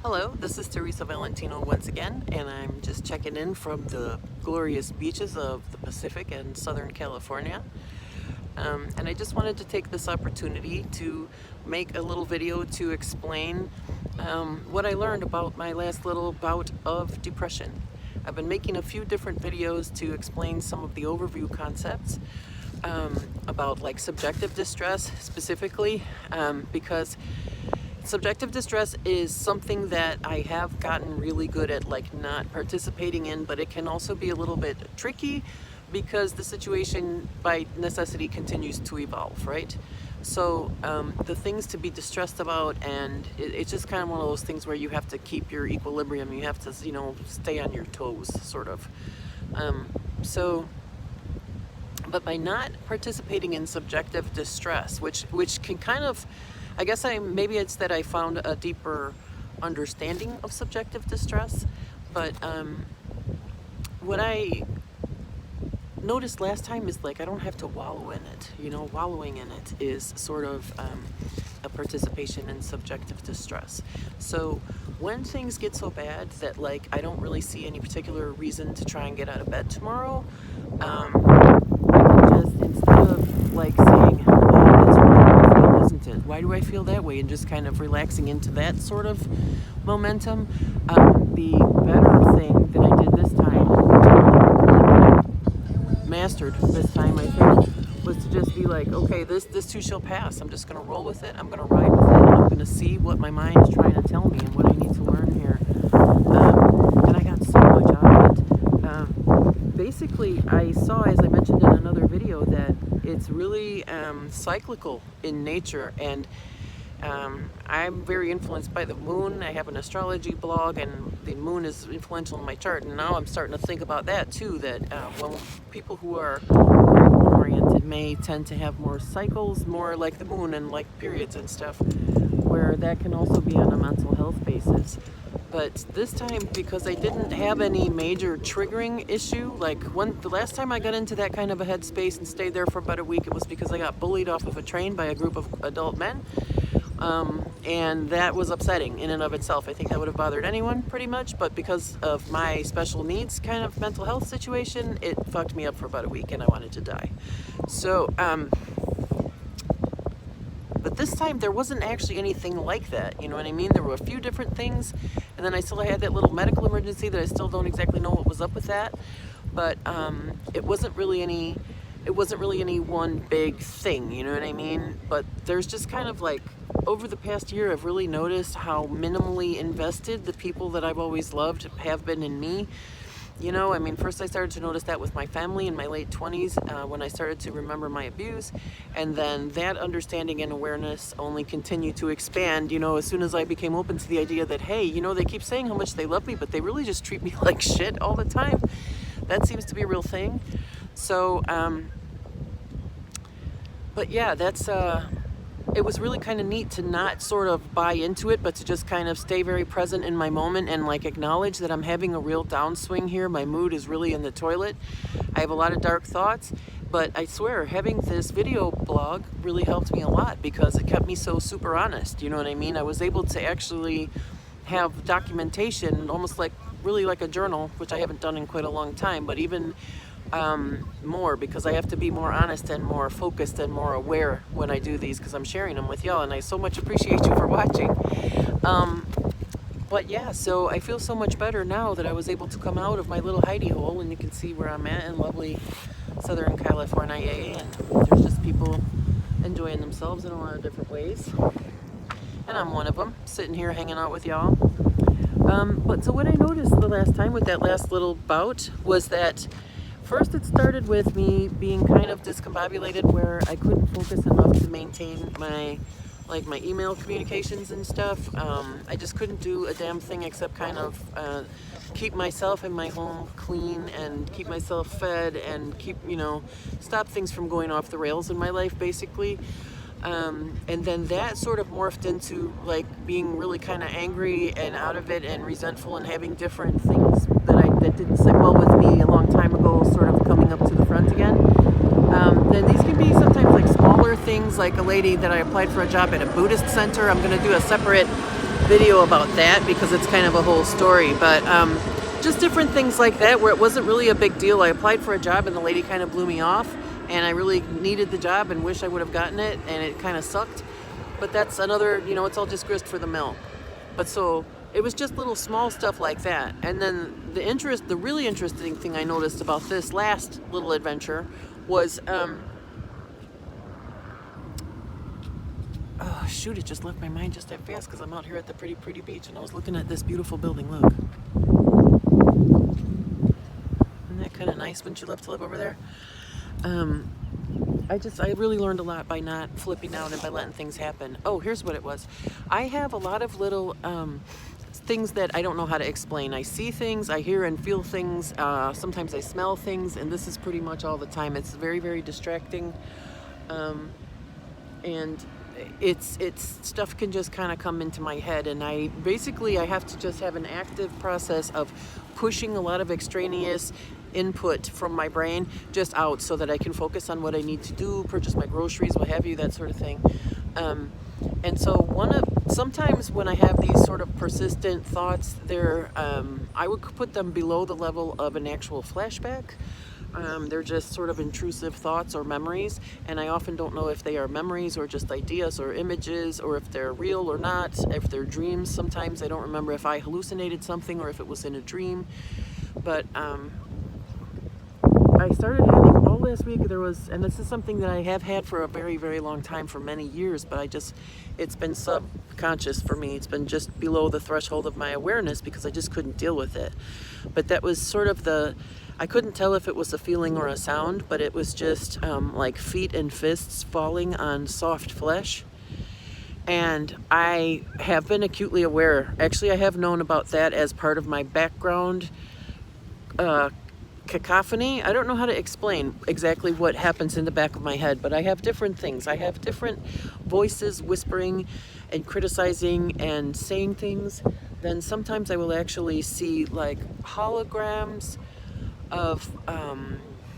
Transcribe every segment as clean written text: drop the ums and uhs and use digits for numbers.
Hello, this is Teresa Valentino once again, and I'm just checking in from the glorious beaches of the Pacific and Southern California. And I just wanted to take this opportunity to make a little video to explain what I learned about my last little bout of depression. I've been making a few different videos to explain some of the overview concepts about like subjective distress specifically, because subjective distress is something that I have gotten really good at like not participating in, but it can also be a little bit tricky because the situation by necessity continues to evolve, right? So the things to be distressed about, and it's just kind of one of those things where you have to keep your equilibrium, you have to, stay on your toes, sort of. But by not participating in subjective distress, which can kind of, I guess maybe it's that I found a deeper understanding of subjective distress, but what I noticed last time is like I don't have to wallow in it. Wallowing in it is sort of a participation in subjective distress. So when things get so bad that like I don't really see any particular reason to try and get out of bed tomorrow, I can just, instead of like saying, oh, that's wrong, isn't it? Why do I feel that way? And just kind of relaxing into that sort of momentum. The better thing that I did this time, mastered this time, I think, was to just be like, okay, this too shall pass. I'm just going to roll with it. I'm going to ride with it. And I'm going to see what my mind is trying to tell me and what I need to learn here. And I got so much out of it. Basically, I saw, as I mentioned in another video, that it's really cyclical in nature, and I'm very influenced by the moon. I have an astrology blog, and the moon is influential in my chart, and now I'm starting to think about that too, that when people who are very moon-oriented may tend to have more cycles, more like the moon and like periods and stuff, where that can also be on a mental health basis. But this time, because I didn't have any major triggering issue, like the last time I got into that kind of a headspace and stayed there for about a week, it was because I got bullied off of a train by a group of adult men. And that was upsetting in and of itself. I think that would have bothered anyone pretty much, but because of my special needs kind of mental health situation, it fucked me up for about a week and I wanted to die. So, but this time there wasn't actually anything like that, you know what I mean? There were a few different things, and then I still had that little medical emergency that I still don't exactly know what was up with that, but it wasn't really any one big thing, you know what I mean? But there's just kind of like, over the past year, I've really noticed how minimally invested the people that I've always loved have been in me. First I started to notice that with my family in my late 20s when I started to remember my abuse, and then that understanding and awareness only continued to expand, as soon as I became open to the idea that, hey, they keep saying how much they love me, but they really just treat me like shit all the time. That seems to be a real thing. So, but yeah, it was really kind of neat to not sort of buy into it, but to just kind of stay very present in my moment and like acknowledge that I'm having a real downswing here. My mood is really in the toilet. I have a lot of dark thoughts, but I swear having this video blog really helped me a lot because it kept me so super honest. You know what I mean? I was able to actually have documentation, almost like really like a journal, which I haven't done in quite a long time, but even more, because I have to be more honest and more focused and more aware when I do these, because I'm sharing them with y'all, and I so much appreciate you for watching. But yeah, so I feel so much better now that I was able to come out of my little hidey hole, and you can see where I'm at in lovely Southern California, and there's just people enjoying themselves in a lot of different ways, and I'm one of them, sitting here hanging out with y'all. But so what I noticed the last time with that last little bout was that first it started with me being kind of discombobulated, where I couldn't focus enough to maintain my email communications and stuff. I just couldn't do a damn thing except kind of keep myself and my home clean and keep myself fed and stop things from going off the rails in my life, basically. And then that sort of morphed into like being really kind of angry and out of it and resentful and having different things that didn't sit well with me a long time ago sort of coming up to the front again. Then these can be sometimes like smaller things, like a lady that I applied for a job at a Buddhist center. I'm going to do a separate video about that because it's kind of a whole story. But just different things like that where it wasn't really a big deal. I applied for a job and the lady kind of blew me off, and I really needed the job and wish I would have gotten it, and it kind of sucked. But that's another, it's all just grist for the mill. But so it was just little small stuff like that. And then the really interesting thing I noticed about this last little adventure was, oh shoot, it just left my mind just that fast because I'm out here at the pretty beach and I was looking at this beautiful building. Look. Isn't that kind of nice? Wouldn't you love to live over there? I really learned a lot by not flipping out and by letting things happen. Oh, here's what it was. I have a lot of little things that I don't know how to explain. I see things, I hear and feel things, sometimes I smell things, and this is pretty much all the time. It's very, very distracting, and it's stuff can just kind of come into my head, and I have to just have an active process of pushing a lot of extraneous input from my brain just out so that I can focus on what I need to do, purchase my groceries, what have you, that sort of thing. And so sometimes when I have these sort of persistent thoughts, I would put them below the level of an actual flashback. They're just sort of intrusive thoughts or memories, and I often don't know if they are memories or just ideas or images, or if they're real or not, if they're dreams. Sometimes I don't remember if I hallucinated something or if it was in a dream. But I started having all last week, and this is something that I have had for a very, very long time, for many years, but it's been subconscious for me. It's been just below the threshold of my awareness because I just couldn't deal with it. But that was sort of I couldn't tell if it was a feeling or a sound, but it was just like feet and fists falling on soft flesh. And I have been acutely aware. Actually, I have known about that as part of my background cacophony. I don't know how to explain exactly what happens in the back of my head, but I have different things. I have different voices whispering and criticizing and saying things. Then sometimes I will actually see like holograms of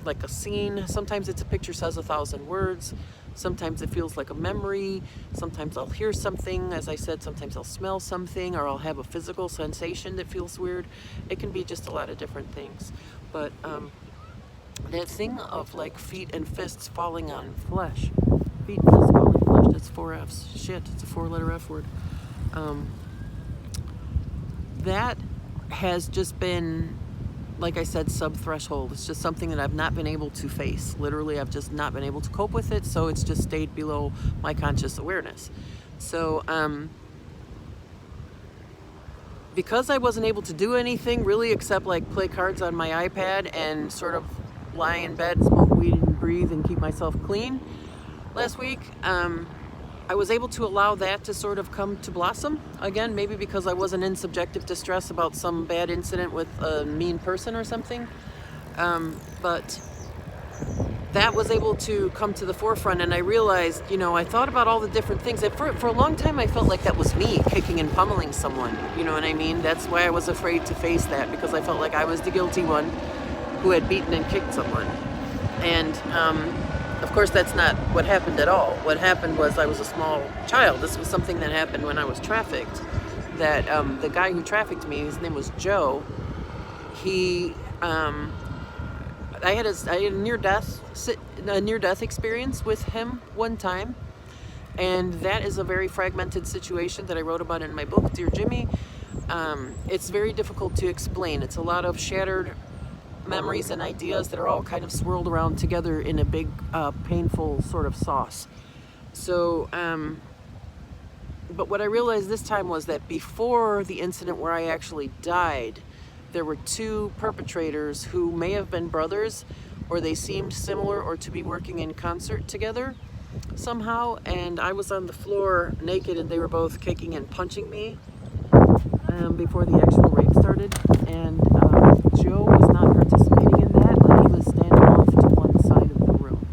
like a scene. Sometimes it's a picture says 1,000 words. Sometimes it feels like a memory. Sometimes I'll hear something, as I said, sometimes I'll smell something, or I'll have a physical sensation that feels weird. It can be just a lot of different things. But that thing of like feet and fists falling on flesh, feet and fists falling on flesh, that's 4 F's. Shit, it's a 4-letter F word. That has just been, like I said, sub-threshold. It's just something that I've not been able to face. Literally, I've just not been able to cope with it, so it's just stayed below my conscious awareness. So, because I wasn't able to do anything really except like play cards on my iPad and sort of lie in bed, smoke weed and breathe and keep myself clean last week, I was able to allow that to sort of come to blossom again, maybe because I wasn't in subjective distress about some bad incident with a mean person or something. But that was able to come to the forefront, and I realized, I thought about all the different things. For a long time, I felt like that was me kicking and pummeling someone. You know what I mean? That's why I was afraid to face that, because I felt like I was the guilty one who had beaten and kicked someone. And of course, that's not what happened at all. What happened was I was a small child. This was something that happened when I was trafficked. That the guy who trafficked me, his name was Joe. I had a near-death experience with him one time, and that is a very fragmented situation that I wrote about in my book, Dear Jimmy. It's very difficult to explain. It's a lot of shattered memories and ideas that are all kind of swirled around together in a big, painful sort of sauce. So, but what I realized this time was that before the incident where I actually died, there were 2 perpetrators who may have been brothers, or they seemed similar, or to be working in concert together somehow. And I was on the floor naked, and they were both kicking and punching me before the actual rape started. And Joe was not participating in that, but he was standing off to one side of the room,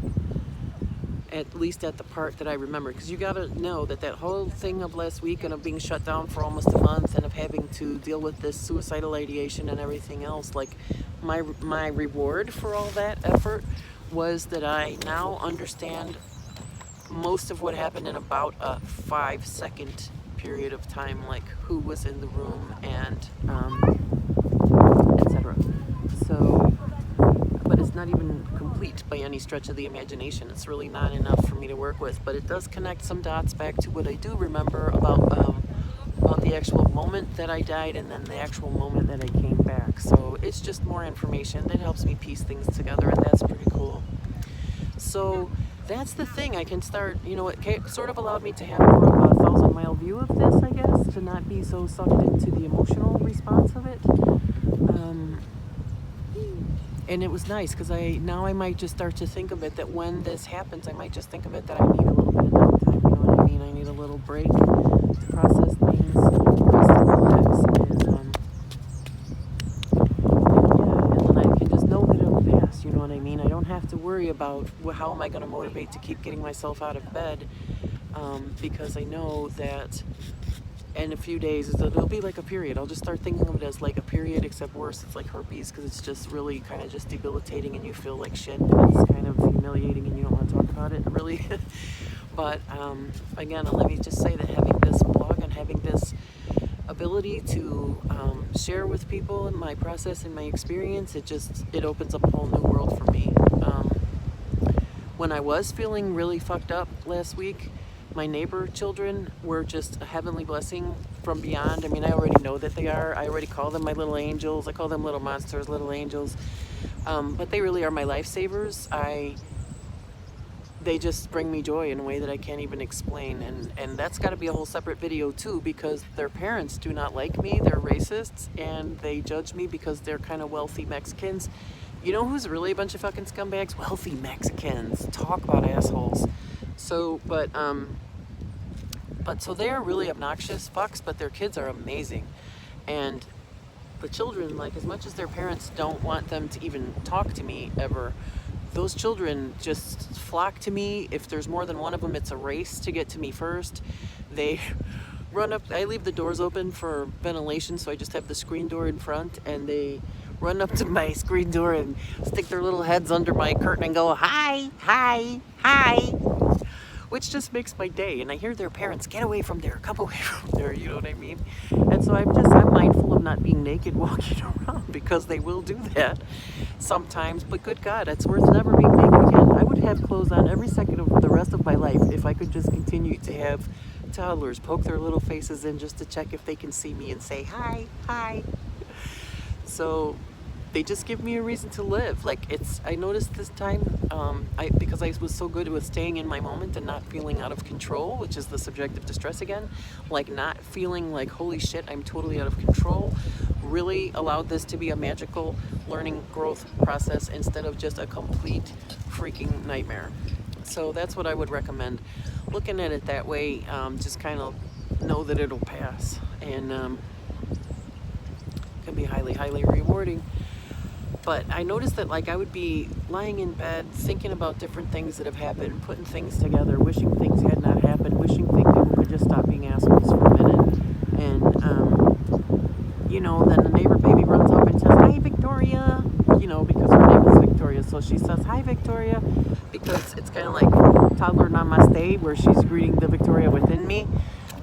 at least at the part that I remember. Because you gotta know that whole thing of last week and of being shut down for almost a month and of having to deal with this suicidal ideation and everything else, like my reward for all that effort was that I now understand most of what happened in about a 5-second period of time, like who was in the room and etc. So, but it's not even complete by any stretch of the imagination. It's really not enough for me to work with, but it does connect some dots back to what I do remember about the actual moment that I died and then the actual moment that I came back. So it's just more information that helps me piece things together, and that's pretty cool. So that's the thing. I can start, it sort of allowed me to have more of a 1,000-mile view of this, I guess, to not be so sucked into the emotional response of it. And it was nice because now I might just start to think of it that when this happens, I might just think of it that I need a little bit of downtime, you know what I mean? I need a little break to process things, rest and relax, and then I can just know that it'll pass, you know what I mean? I don't have to worry about how am I going to motivate to keep getting myself out of bed, because I know that in a few days it'll be like a period. I'll just start thinking of it as like a period, except worse, it's like herpes, because it's just really kind of just debilitating and you feel like shit and it's kind of humiliating and you don't want to talk about it really. But again, let me just say that having this blog and having this ability to share with people in my process and my experience, it opens up a whole new world for me. When I was feeling really fucked up last week, my neighbor children were just a heavenly blessing from beyond. I mean, I already know that they are. I already call them my little angels. I call them little monsters, little angels. But they really are my lifesavers. They just bring me joy in a way that I can't even explain. And that's got to be a whole separate video too, because their parents do not like me. They're racists and they judge me because they're kind of wealthy Mexicans. You know who's really a bunch of fucking scumbags? Wealthy Mexicans. Talk about assholes. So, so they are really obnoxious fucks, but their kids are amazing. And the children, like, as much as their parents don't want them to even talk to me ever, those children just flock to me. If there's more than one of them, it's a race to get to me first. They run up, I leave the doors open for ventilation, so I just have the screen door in front, and they run up to my screen door and stick their little heads under my curtain and go, hi, hi, hi, which just makes my day. And I hear their parents, get away from there, come away from there, you know what I mean? And so I'm mindful of not being naked walking around, because they will do that sometimes. But good God, it's worth never being naked again. I would have clothes on every second of the rest of my life if I could just continue to have toddlers poke their little faces in just to check if they can see me and say, hi, hi. So they just give me a reason to live. Like, I noticed this time, because I was so good with staying in my moment and not feeling out of control, which is the subjective distress again, like not feeling like, holy shit, I'm totally out of control, really allowed this to be a magical learning growth process instead of just a complete freaking nightmare. So that's what I would recommend. Looking at it that way, just kind of know that it'll pass, and can be highly, highly rewarding. But I noticed that, like, I would be lying in bed thinking about different things that have happened, putting things together, wishing things had not happened, wishing people could just stop being assholes for a minute. And, then the neighbor baby runs up and says, hi, Victoria, because her name is Victoria. So she says, hi, Victoria, because it's kind of like toddler namaste, where she's greeting the Victoria within me.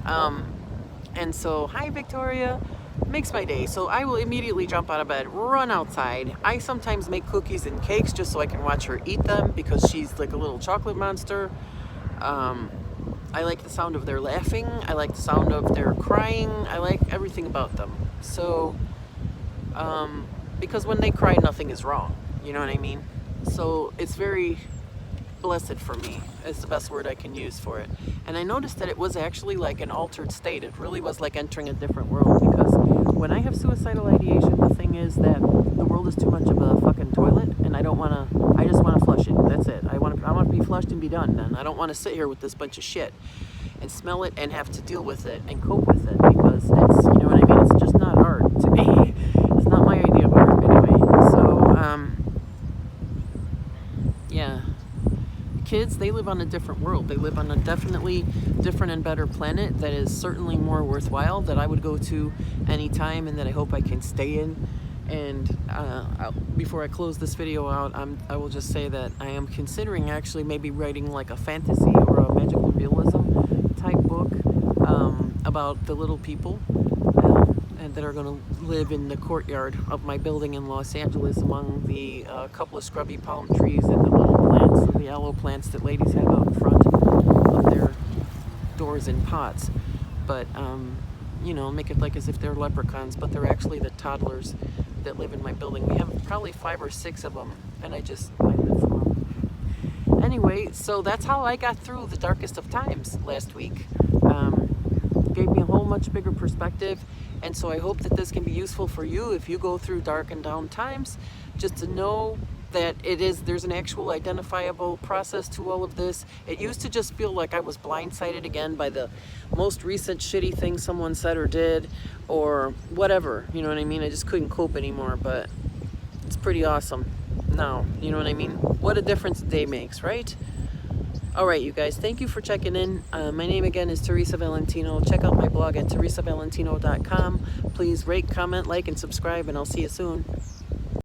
And so, hi, Victoria. Makes my day. So I will immediately jump out of bed, run outside. I sometimes make cookies and cakes just so I can watch her eat them, because she's like a little chocolate monster. I like the sound of their laughing. I like the sound of their crying. I like everything about them. So, because when they cry, nothing is wrong. You know what I mean? So it's very blessed for me, is the best word I can use for it. And I noticed that it was actually like an altered state. It really was like entering a different world, because when I have suicidal ideation, the thing is that the world is too much of a fucking toilet, and I just want to flush it. That's it. I want to be flushed and be done then. I don't want to sit here with this bunch of shit and smell it and have to deal with it and cope with it, because it's, you know what I mean? It's just not art to me. It's not my idea of art anyway. So, yeah. Kids, they live on a different world. They live on a definitely different and better planet that is certainly more worthwhile, that I would go to anytime, and that I hope I can stay in. And before I close this video out, I will just say that I am considering actually maybe writing like a fantasy or a magical realism type book about the little people and that are going to live in the courtyard of my building in Los Angeles among the couple of scrubby palm trees and the little plants, the yellow plants that ladies have out in front of their doors in pots. But, you know, make it like as if they're leprechauns, but they're actually the toddlers that live in my building. We have probably 5 or 6 of them, and I live for them. Anyway, so that's how I got through the darkest of times last week. Gave me a whole much bigger perspective, and so I hope that this can be useful for you if you go through dark and down times, just to know that there's an actual identifiable process to all of this. It used to just feel like I was blindsided again by the most recent shitty thing someone said or did or whatever, you know what I mean? I just couldn't cope anymore, but it's pretty awesome now, you know what I mean? What a difference a day makes, right? All right, you guys, thank you for checking in. My name again is Teresa Valentino. Check out my blog at teresavalentino.com. Please rate, comment, like, and subscribe, and I'll see you soon.